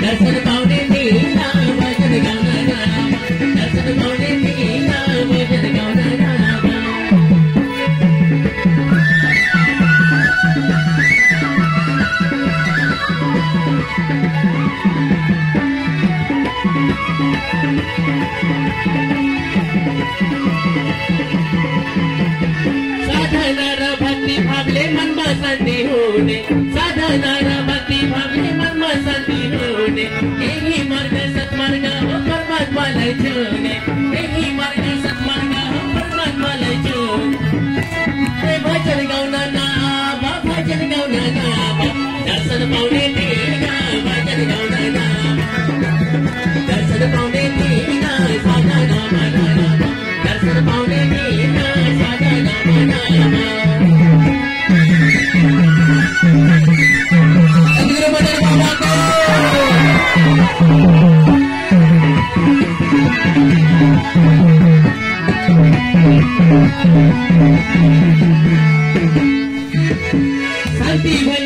दर्शन पाउने नीला भजन गाउन जावा दर्शन पाउने नीला भजन गाउन जावा साधना र भक्ति भावले मनमा शान्ति हुने साधना र भक्ति भावले मनमा शान्ति हुने यही मार्ग सत्मार्ग हो परमात्मालाई छुने यही मार्ग सत्मार्ग हो परमात्मालाई छुने भजन गाउन नामा भजन गाउन नामा दर्शन पाउने नीला भजन गाउन नामा दर्शन पाउने नीला साधा नामा नामा दर्शन पाउने नीला साधा नामा नामा शान्ति